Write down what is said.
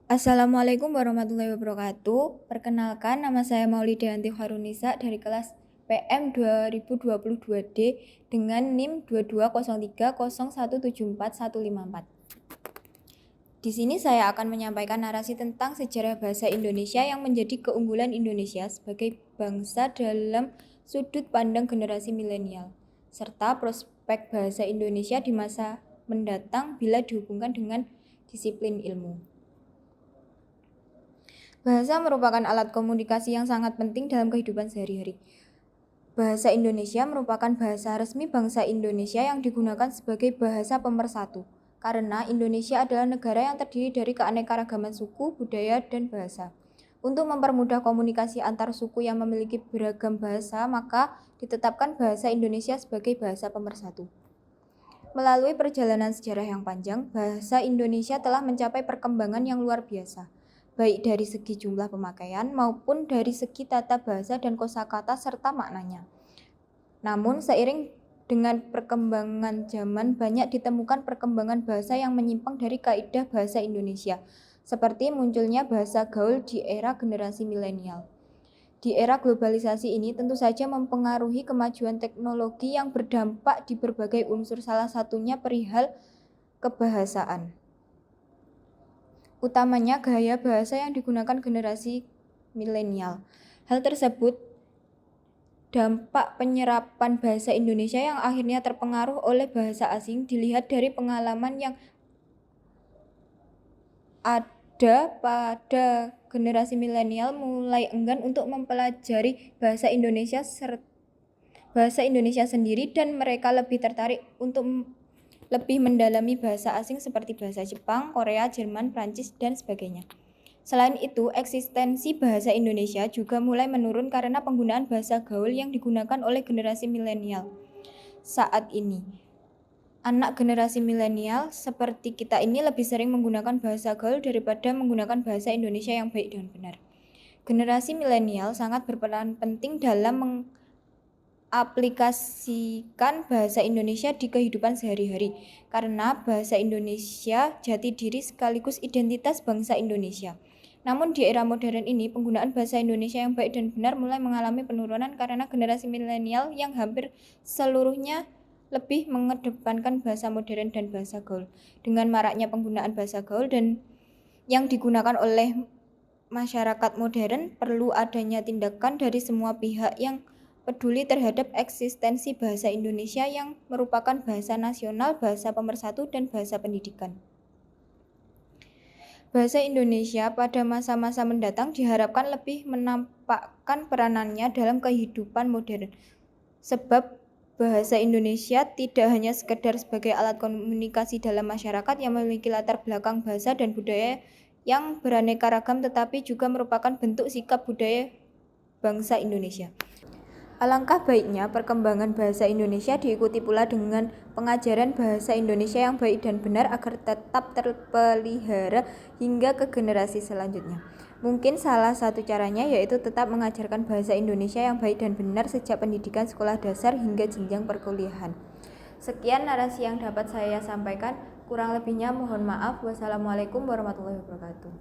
Assalamualaikum warahmatullahi wabarakatuh. Perkenalkan, nama saya Maulidayanti Khairunisa dari kelas PM 2022D dengan NIM 220301741154. Di sini saya akan menyampaikan narasi tentang sejarah bahasa Indonesia yang menjadi keunggulan Indonesia sebagai bangsa dalam sudut pandang generasi milenial, serta prospek bahasa Indonesia di masa mendatang bila dihubungkan dengan disiplin ilmu. Bahasa merupakan alat komunikasi yang sangat penting dalam kehidupan sehari-hari. Bahasa Indonesia merupakan bahasa resmi bangsa Indonesia yang digunakan sebagai bahasa pemersatu, karena Indonesia adalah negara yang terdiri dari keanekaragaman suku, budaya, dan bahasa. Untuk mempermudah komunikasi antar suku yang memiliki beragam bahasa, maka ditetapkan bahasa Indonesia sebagai bahasa pemersatu. Melalui perjalanan sejarah yang panjang, bahasa Indonesia telah mencapai perkembangan yang luar biasa, baik dari segi jumlah pemakaian maupun dari segi tata bahasa dan kosakata serta maknanya. Namun seiring dengan perkembangan zaman banyak ditemukan perkembangan bahasa yang menyimpang dari kaidah bahasa Indonesia, seperti munculnya bahasa gaul di era generasi milenial. Di era globalisasi ini tentu saja mempengaruhi kemajuan teknologi yang berdampak di berbagai unsur, salah satunya perihal kebahasaan. Utamanya gaya bahasa yang digunakan generasi milenial. Hal tersebut dampak penyerapan bahasa Indonesia yang akhirnya terpengaruh oleh bahasa asing dilihat dari pengalaman yang ada pada generasi milenial mulai enggan untuk mempelajari bahasa Indonesia sendiri dan mereka lebih tertarik untuk lebih mendalami bahasa asing seperti bahasa Jepang, Korea, Jerman, Prancis, dan sebagainya. Selain itu, eksistensi bahasa Indonesia juga mulai menurun karena penggunaan bahasa gaul yang digunakan oleh generasi milenial saat ini. Anak generasi milenial seperti kita ini lebih sering menggunakan bahasa gaul daripada menggunakan bahasa Indonesia yang baik dan benar. Generasi milenial sangat berperan penting dalam aplikasikan bahasa Indonesia di kehidupan sehari-hari, karena bahasa Indonesia jati diri sekaligus identitas bangsa Indonesia. Namun di era modern ini, penggunaan bahasa Indonesia yang baik dan benar mulai mengalami penurunan karena generasi milenial yang hampir seluruhnya lebih mengedepankan bahasa modern dan bahasa gaul. Dengan maraknya penggunaan bahasa gaul dan yang digunakan oleh masyarakat modern, perlu adanya tindakan dari semua pihak yang peduli terhadap eksistensi bahasa Indonesia yang merupakan bahasa nasional, bahasa pemersatu, dan bahasa pendidikan. Bahasa Indonesia pada masa-masa mendatang diharapkan lebih menampakkan peranannya dalam kehidupan modern. Sebab bahasa Indonesia tidak hanya sekedar sebagai alat komunikasi dalam masyarakat yang memiliki latar belakang bahasa dan budaya yang beraneka ragam, tetapi juga merupakan bentuk sikap budaya bangsa Indonesia. Alangkah baiknya perkembangan bahasa Indonesia diikuti pula dengan pengajaran bahasa Indonesia yang baik dan benar agar tetap terpelihara hingga ke generasi selanjutnya. Mungkin salah satu caranya yaitu tetap mengajarkan bahasa Indonesia yang baik dan benar sejak pendidikan sekolah dasar hingga jenjang perkuliahan. Sekian narasi yang dapat saya sampaikan, kurang lebihnya mohon maaf. Wassalamualaikum warahmatullahi wabarakatuh.